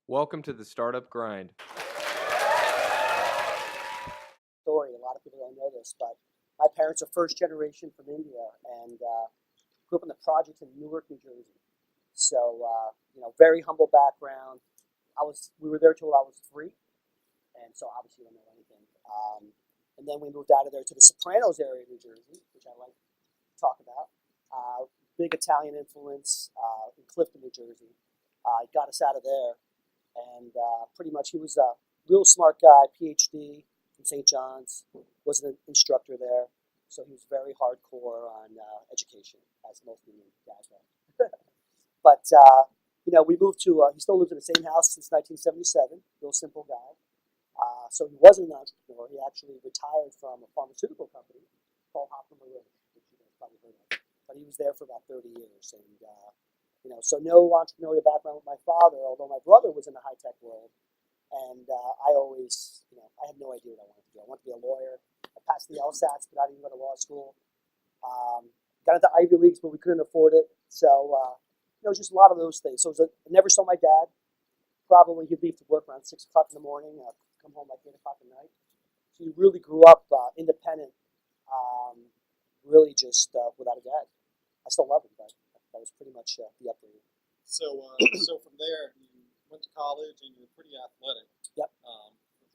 Welcome to the Startup Grind. Story. A lot of people don't know this, but my parents are first generation from India and grew up in the projects in Newark, New Jersey. So very humble background. We were there till I was 3, and so obviously don't know anything. And then we moved out of there to the Sopranos area of New Jersey, which I like to talk about. Big Italian influence in Clifton, New Jersey. He got us out of there, and pretty much he was a real smart guy, PhD from St. John's, was an instructor there, so he was very hardcore on education, as most Indian guys are. But we moved to. He still lives in the same house since 1977. Real simple guy. So he wasn't an entrepreneur. He actually retired from a pharmaceutical company called Hopper, which you guys probably heard of. But he was there for about 30 years, and so no entrepreneurial background with my father. Although my brother was in the high tech world, and I always, I had no idea what I wanted to do. I wanted to be a lawyer. I passed the LSATs, but I didn't go to law school. Got into Ivy Leagues, but we couldn't afford it. So it was just a lot of those things. So I never saw my dad. Probably he'd leave to work around 6 o'clock in the morning. Come home like 8 o'clock at night. So he really grew up independent, really just without a dad. I still love him, but that was pretty much the upbringing. So from there, you went to college and you were pretty athletic. Yep.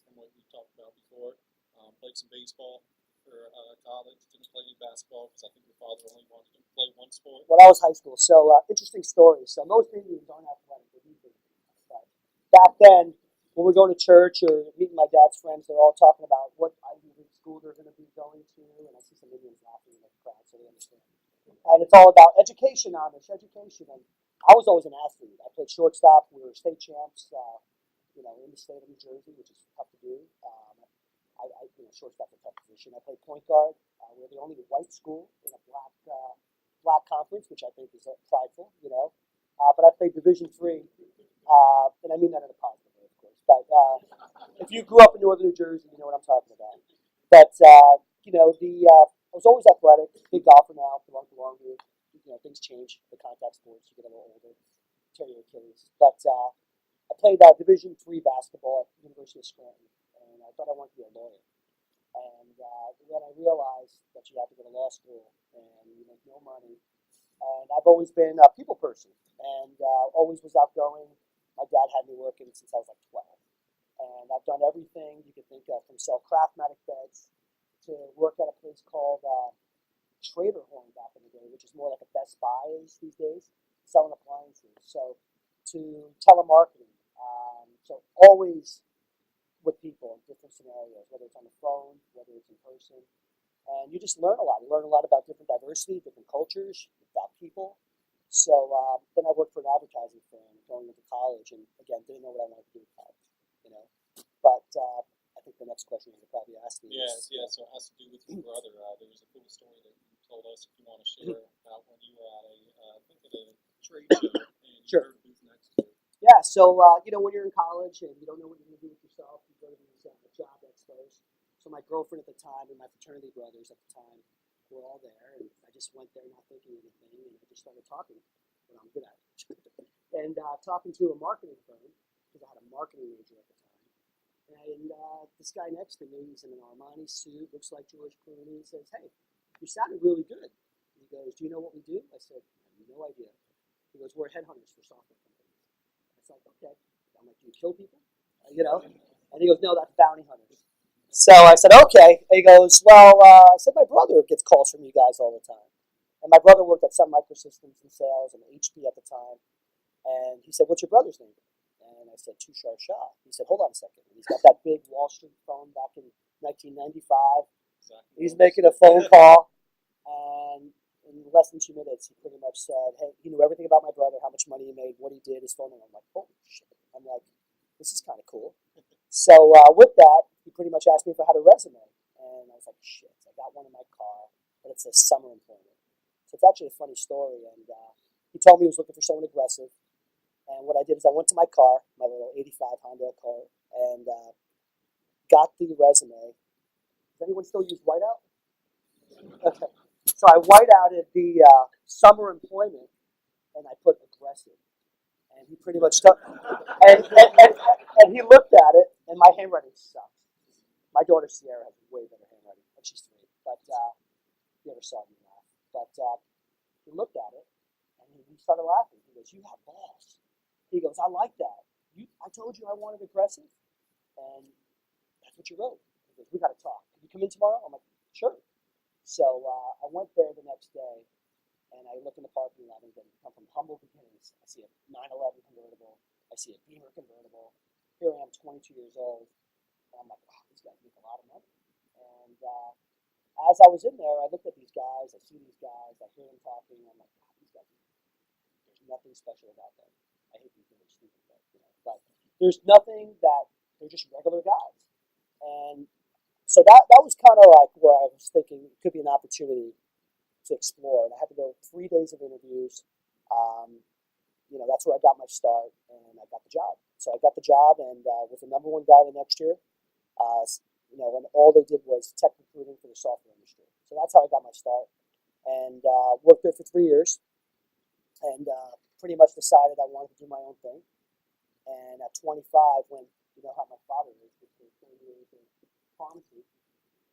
From what we talked about before, played some baseball for college. Didn't play any basketball because I think your father only wanted to play one sport. Well, that was high school. So interesting story. So most Indians aren't athletic. But back then, when we're going to church or meeting my dad's friends, they're all talking about what Ivy League school they're going to be going to, and I see some Indians laughing in the crowd, so they understand. And it's all about education, Amish, education. And I was always an athlete. I played shortstop. We were state champs, in the state of New Jersey, which is tough to do. Shortstop's a tough position. I played point guard. We're the only white school in a black conference, which I think is prideful, But I played Division III, and I mean that in a positive way, of course. But if you grew up in northern New Jersey, you know what I'm talking about. But I was always athletic, big golfer now, belong to longer. Things change. The contact sports, you get a little older, tear your Achilles. But I played Division III basketball at the University of Scranton, and I thought I wanted to be a lawyer. And then I realized that you have to go to law school, and you make no money. And I've always been a people person, and always was outgoing. My dad had me working since I was like 12. And I've done everything you could think of, from sell Craftmatic beds to work at a place called Trader Horn back in the day, which is more like a Best Buy is these days, selling appliances. So to telemarketing. So always with people in different scenarios, whether it's on the phone, whether it's in person. And you just learn a lot. You learn a lot about different diversity, different cultures, about people. So then I worked for an advertising firm going into college, and again, didn't know what I wanted to do in college, But I think the next question you'll probably ask me is... Yeah, so it has to do with your brother. There was a cool story that you told us, if you want to share, about when you were at I think at a trade show, and Sure. you heard who's next to it. Yeah, so, when you're in college and you don't know what you're going to do with yourself, you go to these job expos. So my girlfriend at the time and my fraternity brothers at the time were all there, and I just went there not thinking anything, and I just started talking, what I'm good at. And talking to a marketing firm, because I had a marketing major at the time. And this guy next to me, he's in an Armani suit, looks like George Clooney. He says, "Hey, you sounded really good." He goes, "Do you know what we do?" I said, "I have no idea." He goes, "We're headhunters for software companies." It's like, okay. I'm like, "Do you kill people?" And he goes, "No, that's bounty hunters." So I said, "Okay." And he goes, "Well," I said, "My brother gets calls from you guys all the time." And my brother worked at Sun Microsystems in sales and HP at the time. And he said, "What's your brother's name?" And I said, Tushar Shah. He said, "Hold on a second." And he's got that big Wall Street phone back in 1995. Exactly. He's making a phone call. And in less than 2 minutes, he pretty much said, hey, he knew everything about my brother, how much money he made, what he did, his phone number. I'm like, holy shit. I'm like, this is kind of cool. So with that, he pretty much asked me if I had a resume. And I was like, shit, I got one in my car, but it says summer employment. So it's actually a funny story. And he told me he was looking for someone aggressive. And what I did is I went to my car, my little 85 Honda car, and got the resume. Does anyone still use whiteout? Okay. So I whiteouted the summer employment, and I put aggressive. And he pretty much stuck. And he looked at it, and my handwriting sucked. My daughter Sierra has way better handwriting, but she's 3. But you never saw me laugh. But he looked at it, and he started laughing. He goes, "You have balls." He goes, "I like that. I told you I wanted aggressive, and that's what you wrote." He goes, "We got to talk. Can you come in tomorrow?" I'm like, "Sure." So I went there the next day, and I look in the parking lot, and again, come from humble beginnings. I see a 911 convertible. I see a Beamer convertible. Here I am, 22 years old, and I'm like, "Wow, these guys make a lot of money." And as I was in there, I looked at these guys. I see these guys. I hear them talking. I'm like, "God, these guys, there's nothing special about them." I hate these really stupid, but there's nothing that they're just regular guys. And so that was kind of like where I was thinking it could be an opportunity to explore. And I had to go 3 days of interviews. That's where I got my start, and I got the job. So I got the job, and was the number 1 guy the next year. And all they did was tech recruiting for the software industry. So that's how I got my start, and worked there for 3 years, and pretty much decided I wanted to do my own thing. And at 25, when you know how my father is, which was 30 years in pharmacy,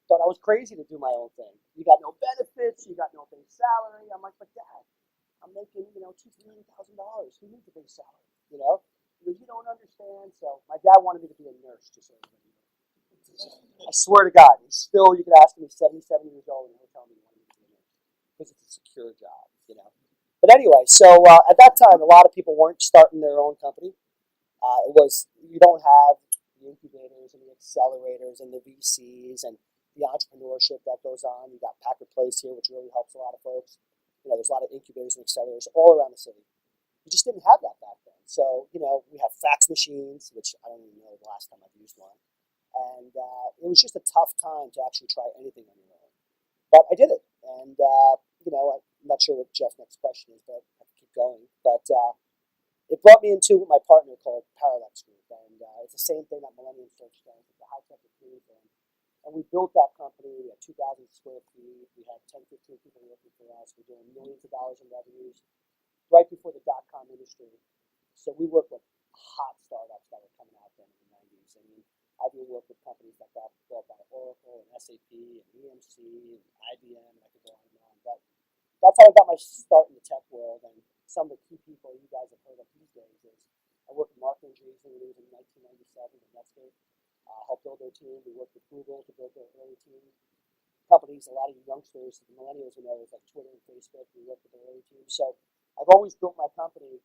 thought I was crazy to do my own thing. You got no benefits, you got no base salary. I'm like, "But Dad, I'm making $2,000-$300,000. Who needs a base salary?" He goes, "You don't understand." So my dad wanted me to be a nurse, just so everybody knows. I swear to God, he's still. You could ask him. He's 77 years old, and he'll tell me he wanted me to be a nurse because it's a secure job. But anyway, so at that time, a lot of people weren't starting their own company. It was you don't have the incubators and the accelerators and the VCs and the entrepreneurship that goes on. You got Packer Place here, which really helps a lot of folks. There's a lot of incubators and accelerators all around the city. You just didn't have that back then. So, we have fax machines, which I don't even know the last time I've used one. And it was just a tough time to actually try anything on your own. But I did it. And, I'm not sure what Jeff's next question is, but I can keep going. But it brought me into my partner called Parallax Group. And it's the same thing that Millennium Search does. It's a high-tech recruiting firm. And we built that company. We had 2,000 square feet. We had 10, 15 people working for us. We're doing millions of dollars in revenues right before the dot-com industry. So we work with hot startups that were coming out then in the 90s. I mean, I've even worked with companies that got bought by Oracle and SAP and EMC and IBM, and I could go on and on. But that's how I got my start in the tech world. And some of the key people you guys have heard of these days is I worked with Mark Andreessen, who was in 1997 at Netscape. Helped build their team. We worked with Google to build their early team. Companies, a lot of you youngsters, the millennials who know, is like Twitter and Facebook. We worked with their early team. So I've always built my company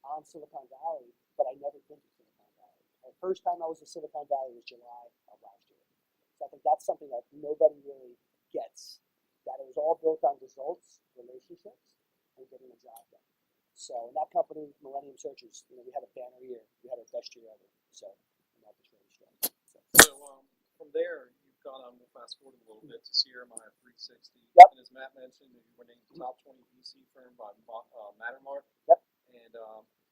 on Silicon Valley, but I never been to Silicon Valley. The first time I was in Silicon Valley was July of last year. So I think that's something that nobody really gets, that it was all built on results, relationships, and getting a job done. So in that company, Millennium Searchers, we had a banner year. We had our best year ever. So the market's really strong. So from there, you've gone on. We'll fast forward a little bit to Sierra Maya 360. Yep. And as Matt mentioned, you were named the top 20 VC firm by Mattermark. Yep. And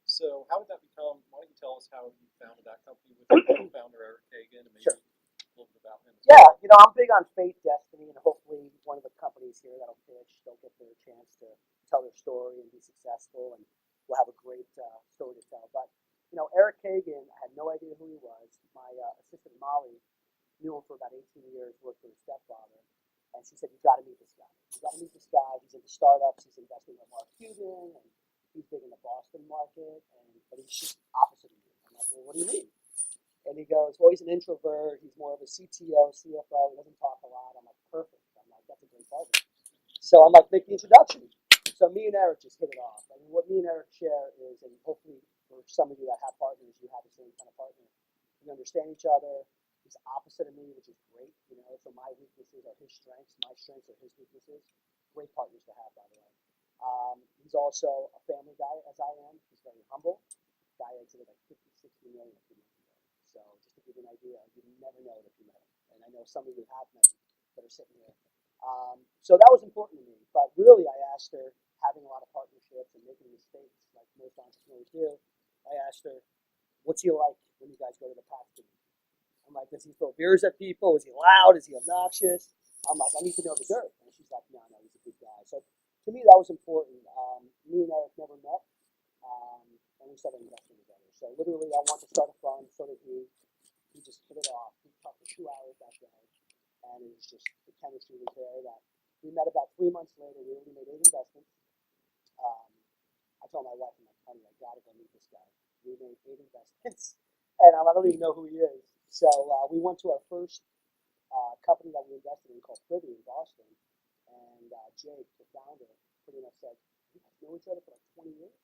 so how did that become? Why don't you tell us how you founded that company with your co-founder Eric Kagan, and maybe Sure. a little bit about him? Yeah, I'm big on fate, destiny, and hopefully one of the companies here that'll pitch, they'll get their chance to tell their story and be successful, and we'll have a great story to tell. But Eric Kagan, I had no idea who he was. My assistant Molly knew him for about 18 years, worked for his stepfather, and she said, "You got to meet this guy. You got to meet this guy. He's into startups. He's investing in Mark Cuban, and he's big in the Boston market, but he's just opposite of you." I'm like, "Well, what do you mean?" And he goes, "Well, he's an introvert. He's more of a CTO, CFO. He doesn't talk a lot." I'm like, "Perfect." I'm like, "That's a great target." So I'm like, "Make the introduction." So me and Eric just hit it off. I mean, what me and Eric share is, and hopefully for some of you that have partners, you have the same kind of partner. We understand each other. He's opposite of me, which is great. So my weaknesses are his strengths. My strengths are his weaknesses. Great partners to have, by the way. He's also a family guy, as I am. He's very humble. Guy exited like 50, 60 million a few months ago. So just to give you an idea, you never know it if you met him. And I know some of you have met him that are sitting here. So that was important to me. But really, I asked her, having a lot of partnerships and making mistakes like most entrepreneurs do, I asked her, "What's he like when you guys go to the packaging?" I'm like, "Does he throw beers at people? Is he loud? Is he obnoxious?" I'm like, "I need to know the dirt." And she's like, no, he's a good guy. So to me, that was important. Me and Eric never met. and we started investing together. So literally, I wanted to start a fund, so did he. We just hit it off. We talked for 2 hours that day, and it was just the chemistry was there. That we met about 3 months later. We already made 8 investments. Um, I told my wife, I'm like, honey, I gotta go meet this guy. We made 8 investments, and I don't even know who he is. So we went to our first company that we invested in called Privy in Boston, and Jake, the founder, pretty much said, "You guys know each other for like 20 years?"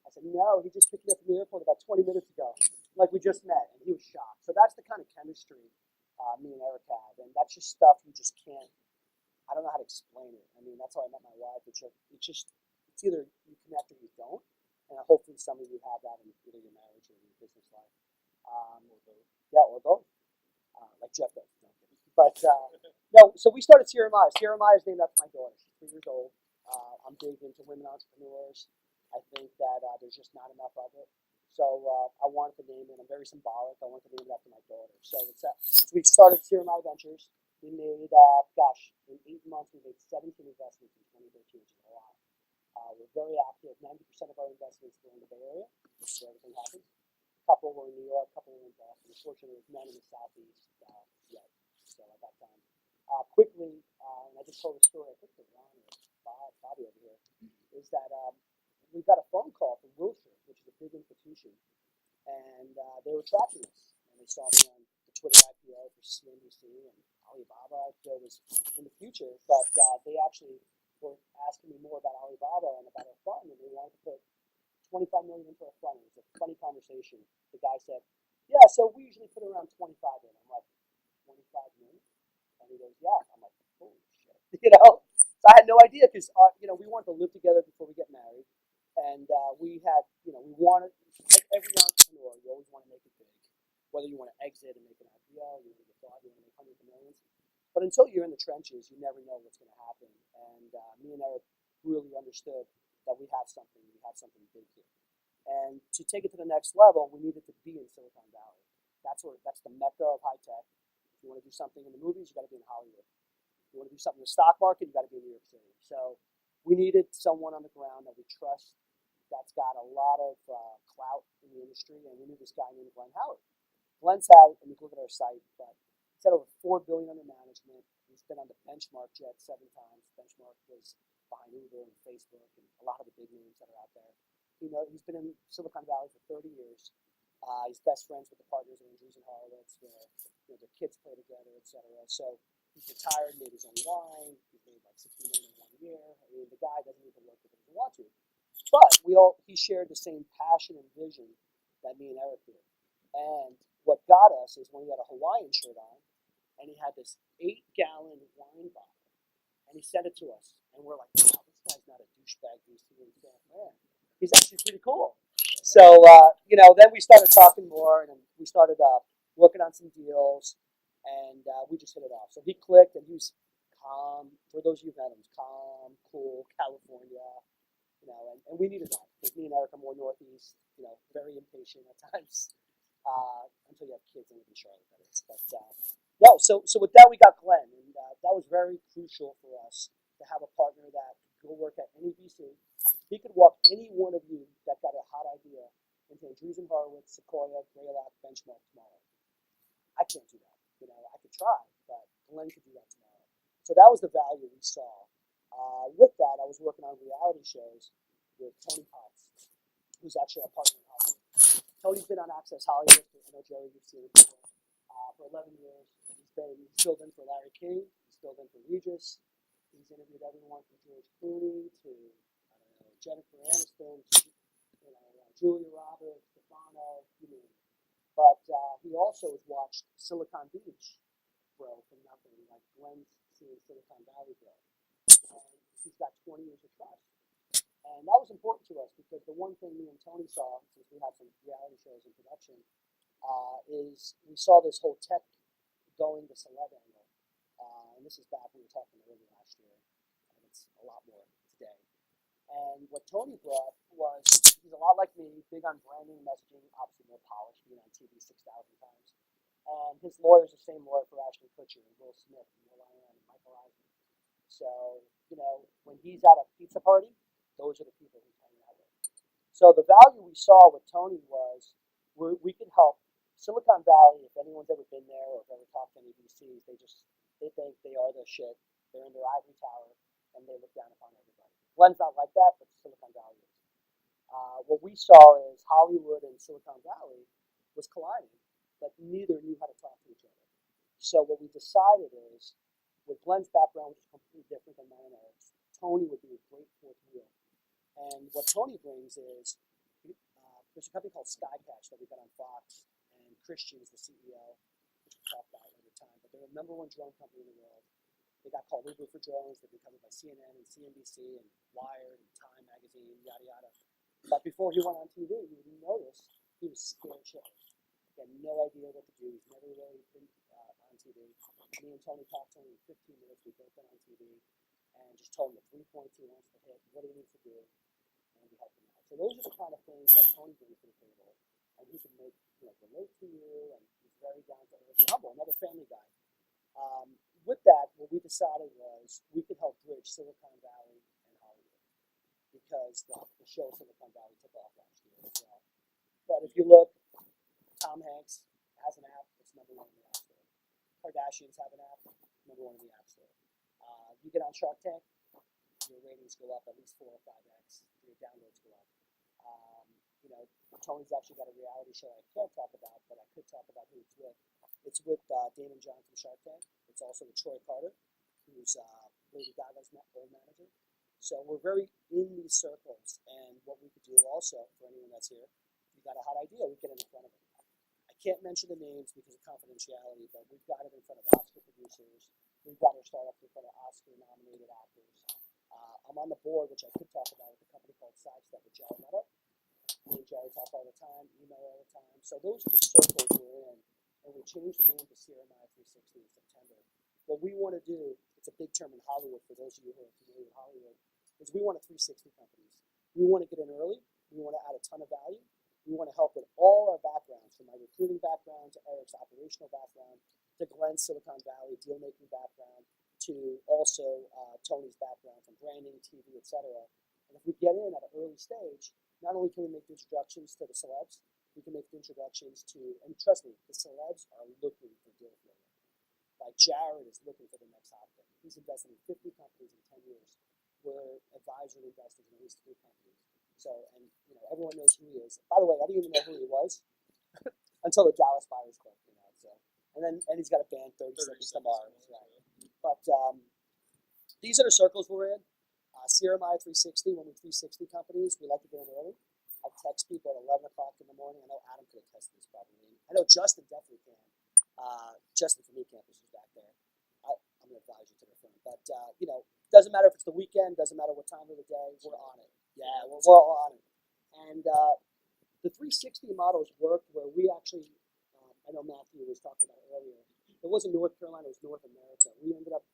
I said, "No, he just picked me up from the airport about 20 minutes ago, like we just met," and he was shocked. So that's the kind of chemistry me and Eric have, and that's just stuff you just can't. I don't know how to explain it. I mean, that's how I met my wife. It's either you connect or you don't, and hopefully some of you have that in either your marriage or your business life. Or both. Yeah, or both. Like Jeff does. No, I'm kidding. But no, so we started CRMI. CRMI is named after my daughter. She's 3 years old. I'm big into women entrepreneurs. I think that there's just not enough of it. So I wanted to name it. I'm very symbolic. I wanted to name it after my daughter. So we started CRMI Ventures. We made, in 8 months, we made 17 investments in 2013, which is a lot. We're very active. 90% of our investments were in the Bay Area, which is where everything happens. A couple were in New York, a couple were in Boston. Unfortunately, there's none in the Southeast yet. So at that time. Quickly, and I just told the story, I think to Ron or Bobby over here, is that we got a phone call from Wilshire, which is a big institution, and they were tracking us. And they saw me on the Twitter IPO for CNBC and Alibaba. I feel was in the future, but they actually were asking me more about Alibaba and about our fund, and they wanted to put 25 million into our fund. It was a funny conversation. The guy said, "Yeah, so we usually put around 25 in." I'm like, 25 million? And he goes, "Yeah." I'm like, "Holy shit!" So I had no idea because we wanted to live together before we get married, and we had, we wanted, like every entrepreneur, you always want to make it big, whether you want to exit and make an IPO, you want to get bought, you want to make hundreds of millions. But until you're in the trenches, you never know what's going to happen. And me and Eric really understood that we have something big here. And to take it to the next level, we needed to be in Silicon Valley. That's the mecca of high tech. If you want to do something in the movies, you got to be in Hollywood. If you want to do something in the stock market, you got to be in New York City. So we needed someone on the ground that we trust, that's got a lot of clout in the industry, and we knew this guy named Glenn Howard. Glenn's had, and you can look at our site, but he's had over $4 billion under management. He's been on the Benchmark jet 7 times. Benchmark was behind Uber and Facebook and a lot of the big names that are out there. He's been in Silicon Valley for 30 years. He's best friends with the partners of Andreessen Horowitz, where their kids play together, etc. So he's retired, made his own wine. He's made like $60 million in 1 year. I mean, the guy doesn't even work if he doesn't want to. But he shared the same passion and vision that me and Eric did. And what got us is when he had a Hawaiian shirt on, and he had this 8-gallon wine bottle, and he sent it to us, and we're like, "Wow, this guy's not a douchebag VC in San Fran. He's actually pretty cool." So then we started talking more, and we started working on some deals, and we just hit it off. So he clicked, and he was calm. For those of you who met him, he's calm, cool, California. And we needed that because me and Eric are more Northeast, very impatient at times, until you have kids and live in Charlotte, that is. But no, so with that we got Glenn, and that was very crucial for us to have a partner that could go work at any VC. He could walk any one of you that got a hot idea into Andreessen Horowitz, Sequoia, Greylock, Benchmark tomorrow. I can't do that. I could try, but Glenn could do that tomorrow. So that was the value we saw. With that, I was working on reality shows with Tony Potts, who's actually a partner in Hollywood. Tony's been on Access Hollywood. I know, Jerry, you've seen him before. For 11 years. He's filled in for Larry King. He's filled in for Regis. He's interviewed everyone from George Clooney to, Jennifer Aniston, to, Julia Roberts, Stefano, you name it. But he also has watched Silicon Beach grow from nothing, like Glenn's seeing Silicon Valley grow. And he's got 20 years of trust. And that was important to us because the one thing me and Tony saw, since we have some reality shows in production, is we saw this whole tech going to celeb angle. And this is back when we were talking early last year, and it's a lot more today. And what Tony brought was, he's a lot like me, big on branding, messaging, obviously more polished, being on TV 6,000 times. And his lawyer's the same lawyer for Ashton Kutcher and Will Smith and Will I Am and Michael Eisner. So, when he's at a pizza party, those are the people he's hanging out with. So the value we saw with Tony was we could help Silicon Valley. If anyone's ever been there or ever talked to any VCs, they think they are the shit. They're in their ivory tower and they look down upon everybody. Glenn's not like that, but Silicon Valley is. What we saw is Hollywood and Silicon Valley was colliding, but neither knew how to talk to each other. So what we decided is, with Glenn's background, which is completely different than mine and Eric's, Tony would be a great fourth wheel. And what Tony brings is, there's a company called Skycatch that we got on Fox, and Christian is the CEO, which we'll talk about another time. But they're the number one drone company in the world. They got called Uber for drones. They've been covered by CNN and CNBC and Wired and Time Magazine, yada yada. But before he went on TV, you would notice he was scared shitless. He had no idea what to do. He's never really been on TV. Me and Tony talked to him in 15 minutes. We both went on TV and just told him the 3 points he wants to hit, what he needs to do, and we helped him out. So those are the kind of things that Tony brings to the table, and he can make relate to you, and he's very down to earth and humble, another family guy. With that, what we decided was we could help bridge Silicon Valley and Hollywood because the show Silicon Valley took off last year as well. But if you look, Tom Hanks has an app that's number one in the App Store. Kardashians have an app, number one in the App Store. You get on Shark Tank, your ratings go up at least 4 or 5x, your downloads go up. Tony's actually got a reality show I can't talk about, but I could talk about who it's with. It's with Damon John from Shark Tank. It's also with Troy Carter, who's Lady Gaga's old manager. So we're very in these circles, and what we could do also, for anyone that's here, if you got a hot idea, we get it in front of them. I can't mention the names because of confidentiality, but we've got it in front of Oscar producers. We've got our startups in front of Oscar-nominated actors. I'm on the board, which I could talk about, with a company called Sidestep with Jared Leto. Me and Jerry talk all the time, email all the time. So those are the circles we're in. And we changed the name to CRMI 360 in September. What we want to do, it's a big term in Hollywood for those of you who are familiar with Hollywood, is we want a 360 companies. We want to get in early. We want to add a ton of value. We want to help with all our backgrounds, from my recruiting background to Eric's operational background to Glenn's Silicon Valley deal-making background to also Tony's background from branding, TV, etc. And if we get in at an early stage, not only can we make the introductions to the celebs, we can make the introductions to, and trust me, the celebs are looking for deal flow. Like Jared is looking for the next hot thing. He's invested in 50 companies in 10 years. We're advisory investors in at least 3 companies. So, and everyone knows who he is. By the way, I didn't even know who he was until the Dallas Buyers Club came out. So, and he's got a band 30 seconds tomorrow. Right. But these are the circles we're in. CRMI 360, when we 360 companies, we like to get in early. I text people at 11 o'clock in the morning. I know Adam could attest to this probably. I know Justin definitely can. Justin from eCampus is back there. I'm an advisor to the firm. But, doesn't matter if it's the weekend, doesn't matter what time of the day, we're on it. Yeah, we're all on it. And the 360 models worked where we actually, I know Matthew was talking about it earlier, it wasn't North Carolina, it was North America. We ended up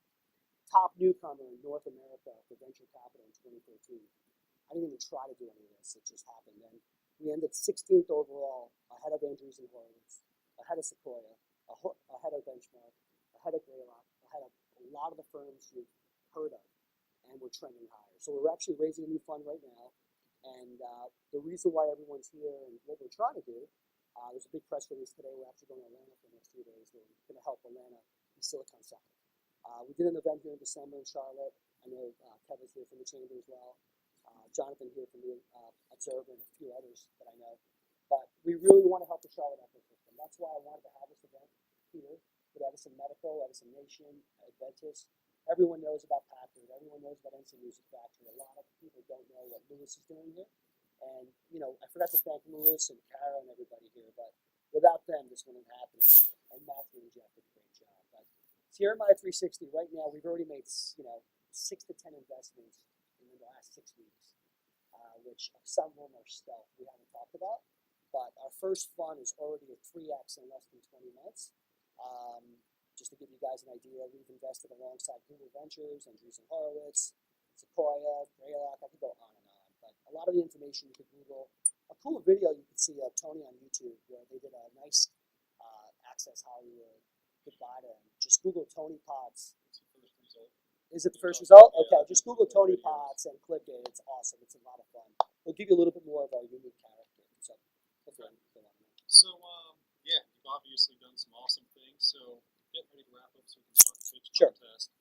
top newcomer in North America for venture capital in 2013. I didn't even try to do any of this. It just happened. And we ended 16th overall, ahead of Andrews and Horowitz, ahead of Sequoia, ahead of Benchmark, ahead of Greylock, ahead of a lot of the firms you've heard of. And we're trending higher. So we're actually raising a new fund right now. And the reason why everyone's here and what we're trying to do, there's a big press release today. We're actually going to Atlanta for the next 2 days. We're going to help Atlanta be Silicon Side. We did an event here in December in Charlotte. I know Kevin's here from the Chamber as well. Jonathan here from the Observer and a few others that I know. But we really want to help the Charlotte ecosystem. That's why I wanted to have this event here with Edison Medical, Edison Nation, Adventus. Everyone knows about Packard. Everyone knows about NC Music Factory. A lot of people don't know what Lewis is doing here. And, I forgot to thank Lewis and Kara and everybody here. But without them, this wouldn't happen. And Matthew and Jeff did a great job. But CRMI 360, right now, we've already made, 6 to 10 investments in the last 6 weeks, which some of them are stealth we haven't talked about. But our first fund is already at 3x in less than 20 months. Just to give you guys an idea, we've invested alongside Google Ventures, Andreessen Horowitz, Sequoia, Greylock. I could go on and on. But a lot of the information you could Google. A cool video you can see of Tony on YouTube where they did a nice Access Hollywood goodbye to him. Just Google Tony Potts. It's the first result. Is it the first result? Okay, just Google Tony Potts and click it. It's awesome. It's a lot of fun. it'll give you a little bit more of our unique character. So, hopefully, you'll want to know. So, yeah, you've obviously done some awesome things. So, getting ready to wrap up so we can start the pitch Sure. contest.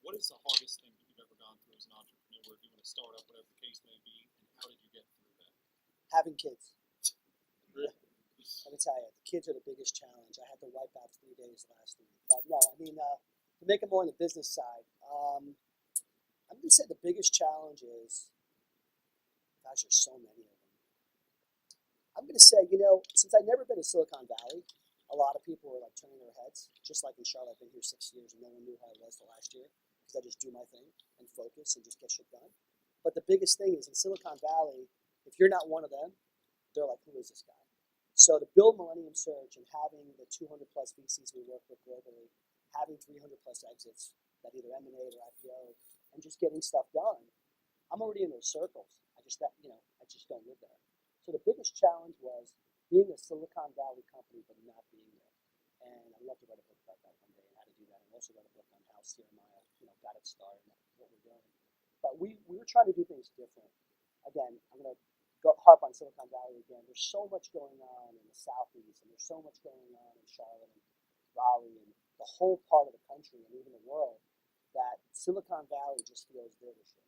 What is the hardest thing that you've ever gone through as an entrepreneur, doing a startup, whatever the case may be, and how did you get through that? Having kids. Really? Let me tell you, the kids are the biggest challenge. I had to wipe out 3 days last week. But no, I mean, to make it more on the business side, I'm going to say the biggest challenge is, gosh, there's so many of them. I'm going to say, since I've never been to Silicon Valley, a lot of people were like turning their heads, just like in Charlotte. I've been here 6 years and no one knew how I was the last year because I just do my thing and focus and just get shit done. But the biggest thing is in Silicon Valley, if you're not one of them, they're like, who is this guy? So to build Millennium Search and having the 200 plus VCs we work with globally, having 300 plus exits that either M&A or IPO, and just getting stuff done, I'm already in those circles. I just don't live there. So the biggest challenge was being a Silicon Valley company but not being there. And I'd love to write a book about that one day and how to do that, and also write a book on how CRMI, got it started and what we're doing. But we were trying to do things different. Again, I'm going to harp on Silicon Valley again. There's so much going on in the Southeast, and there's so much going on in Charlotte and Raleigh and the whole part of the country and even the world that Silicon Valley just feels leadership.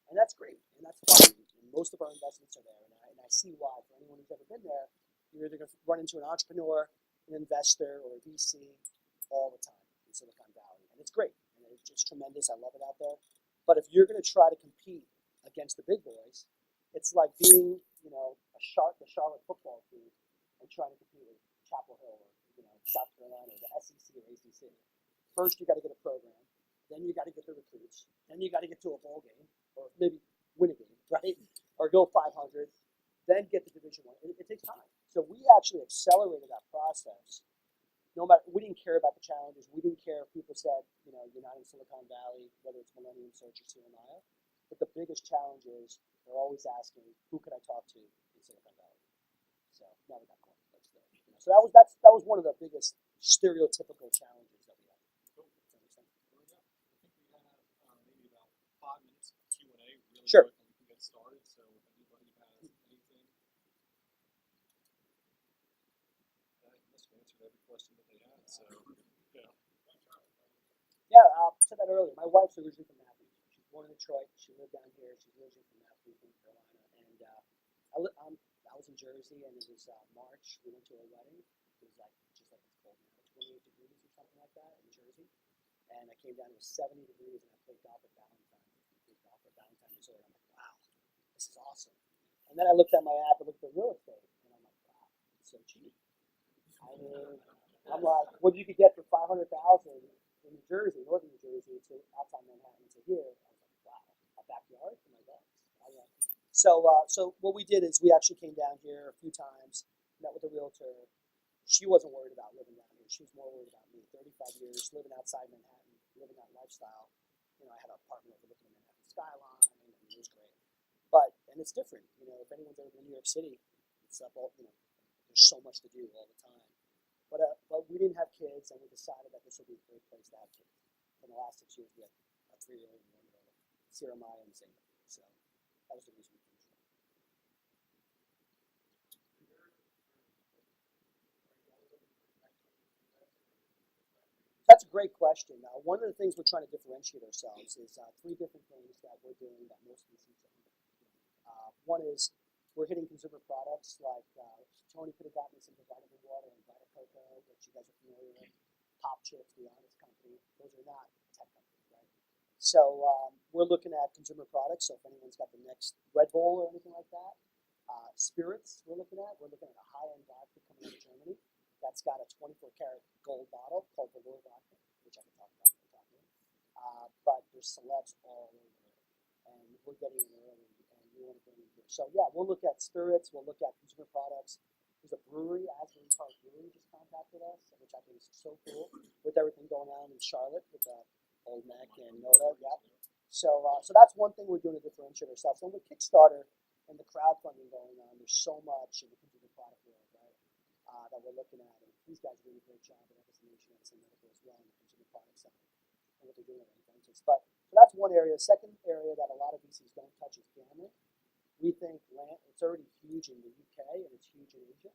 And that's great, and that's fun. And most of our investments are there, and I see why. For anyone who's ever been there, you're either going to run into an entrepreneur, an investor, or a VC all the time in Silicon Valley. And it's great, and it's tremendous. I love it out there. But if you're going to try to compete against the big boys, it's like being, the Charlotte football team and trying to compete with Chapel Hill or, South Carolina, the SEC or ACC. First, you got to get a program. Then you got to get the recruits. Then you got to get to a bowl game or maybe win a game, right? Or go 500. Then get to Division I. It takes time. So we actually accelerated that process. We didn't care about the challenges. We didn't care if people said, you're not in Silicon Valley, whether it's Millennium Search or CMI. But the biggest challenge is they're always asking, who could I talk to in Silicon Valley? So now we got cornflakes there. So that was one of the biggest stereotypical challenges that we had. Cool. Does that make sense? There we go. I think we have maybe about 5 minutes of Q&A really Sure. quick, and we can get started. So if anybody has anything, I must have answered every question that they had. So yeah. Yeah, I said that earlier. My wife's originally from Matthews. She's born in Detroit. She lived down here. She's originally from Matthews, North Carolina. And I was in Jersey, and it was March. We went to a wedding. It was just like it's cold now, 28 degrees or something like that in Jersey. And I came down, it was 70 degrees, and I played golf at Valentine. I played golf at Valentine Resort. I'm like, wow, this is awesome. And then I looked at my app and looked at real estate, and I'm like, wow, it's so cheap. I mean, I'm like, what you could get for $500,000 in New Jersey, northern New Jersey, to outside Manhattan to here. I was like, wow, a backyard for my dogs. So what we did is we actually came down here a few times, met with a realtor. She wasn't worried about living down here. She was more worried about me. 35 years living outside Manhattan, living that lifestyle. I had an apartment overlooking the Manhattan skyline, and it was great. And it's different. If anyone's ever been to New York City, it's up all, there's so much to do all the time. But we didn't have kids, and we decided that this would be a great place to have kids. In the last 6 years, we had a 3-year-old and 1-year-old, CRMI and single. So that was the reason we finished it. That's a great question. One of the things we're trying to differentiate ourselves is 3 different things that we're doing that most VCs don't do. One is we're hitting consumer products like Tony could have gotten us into vitamin water and Vita Coco, which you guys are familiar with. Pop Chips, the Honest Company. Those are not tech companies, right? So we're looking at consumer products. So if anyone's got the next Red Bull or anything like that, spirits we're looking at. We're looking at a high-end vodka coming out of Germany that's got a 24-karat gold bottle called Velour vodka, which I can talk about if we're talking. But there's celebs all over it, and we're getting in early, and we want to bring it here. So yeah, we'll look at spirits. We'll look at consumer products. There's a brewery, Asbury Park Brewery, just contacted us, which I think is so cool with everything going on in Charlotte with Old Neck and Noda. Yep. So that's one thing we're doing to differentiate ourselves. And with Kickstarter and the crowdfunding going on, there's so much in the consumer product world, right? That we're looking at, and these guys are doing a great job at Nation and some medical as well on the consumer product side and what they're doing at Inventus. So that's one area. The second area that a lot of VCs don't touch is gambling. We think land, it's already huge in the UK and it's huge in Asia.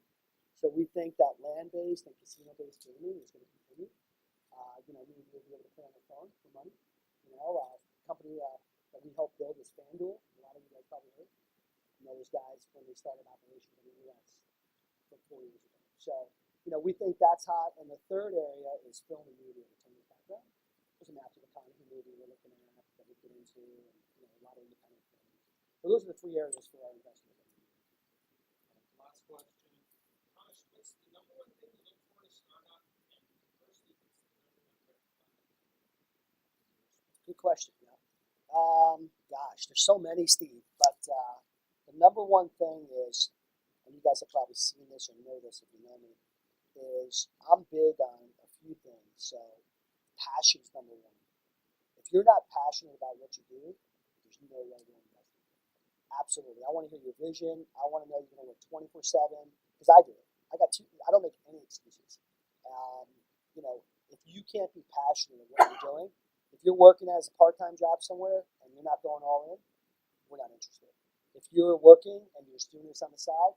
So we think that land-based and casino-based gaming is going to continue. Maybe we'll be able to play on the phone for money. Company that we helped build is FanDuel. A lot of you guys probably heard. Those guys when they started operations in the U.S. 4 years ago. So, we think that's hot. And the third area is film and media, entertainment background. There's a Matthew McConaughey movie we're looking at that we get into, and a lot of independent films. So those are the 3 areas for our investment. Last question. Amish, what's the number one thing you look for in a startup? And conversely, what's the number one red flag? Good question. Yeah. Gosh, there's so many, Steve. But the number one thing is, and you guys have probably seen this or know this if you know me, is I'm big on a few things. So passion is number one. If you're not passionate about what you do, there's no way to invest in it. Absolutely. I want to hear your vision. I want to know you're going to work 24/7 because I do it. I don't make any excuses. If you can't be passionate at what you're doing, if you're working as a part-time job somewhere and you're not going all in, we're not interested. If you're working and you're doing this on the side,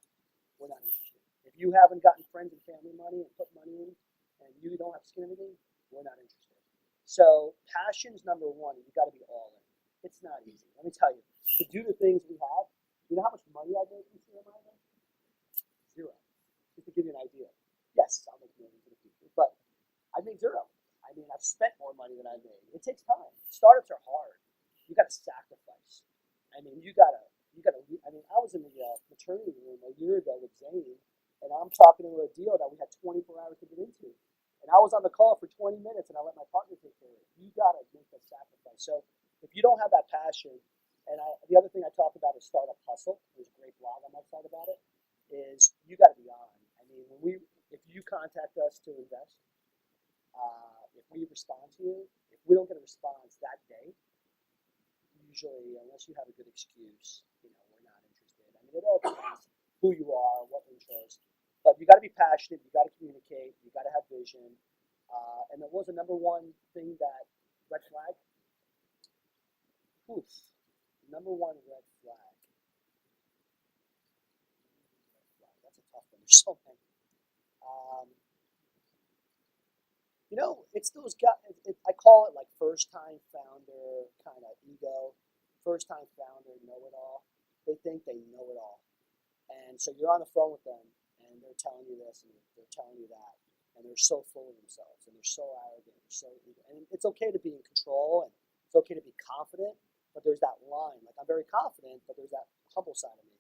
we're not interested. If you haven't gotten friends and family money and put money in and you don't have skin in the game, we're not interested. So passion's number one, and you got to be all in. It's not easy. Let me tell you, to do the things we have, you know how much money I made from CMI? Zero. Just to give you an idea. Yes, I'll make millions in the future, but I made zero. I mean, I've spent more money than I made. It takes time. Startups are hard. You got to sacrifice. I mean, you gotta. I was in the maternity room a year ago with Zane, and I'm talking to a deal that we had 24 hours to get into, and I was on the call for 20 minutes, and I let my partner take care of it. You gotta make that sacrifice. So if you don't have that passion, and the other thing I talk about is startup hustle. There's a great blog on my site about it. Is you got to be on. I mean, if you contact us to invest. If we respond to you, if we don't get a response that day, usually, unless you have a good excuse, we're not interested. I mean, it all depends who you are, what interest. But you got to be passionate. You got to communicate. You got to have vision. And there was a number one thing that red flag. Oof. Number one red flag. That's a tough one. There's so many. It's those guys. I call it like first-time founder kind of ego. First-time founder know-it-all. They think they know it all, and so you're on the phone with them, and they're telling you this and they're telling you that, and they're so full of themselves and they're so arrogant, they're so ego. And it's okay to be in control and it's okay to be confident, but there's that line. Like I'm very confident, but there's that humble side of me,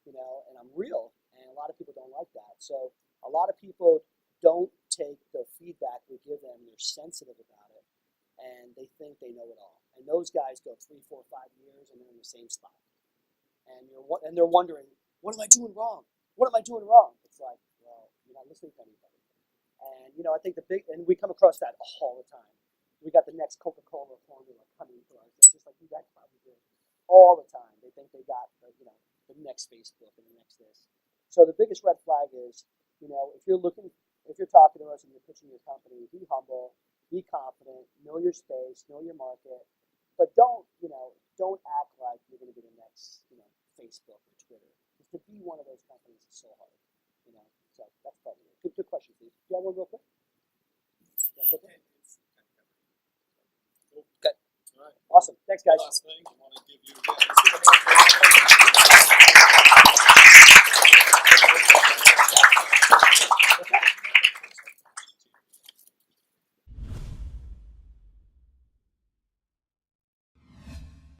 and I'm real, and a lot of people don't like that. So a lot of people don't take the feedback we give them. They're sensitive about it, and they think they know it all. And those guys go 3, 4, 5 years, and they're in the same spot. And they're wondering, what am I doing wrong? What am I doing wrong? It's like, well, you're not listening to anybody. And I think and we come across that all the time. We got the next Coca-Cola formula coming to us. It's just like you guys probably do all the time. They think they got the next Facebook and the next this. So the biggest red flag is, if you're talking to us and you're pitching your company, be humble, be confident, know your space, know your market, but don't act like you're going to be the next, Facebook or Twitter. Because to be one of those companies is so hard, So that's probably it. Good question, Steve. Do you have one real quick? Okay. All right. Awesome. Thanks, guys. Last thing I want to give you.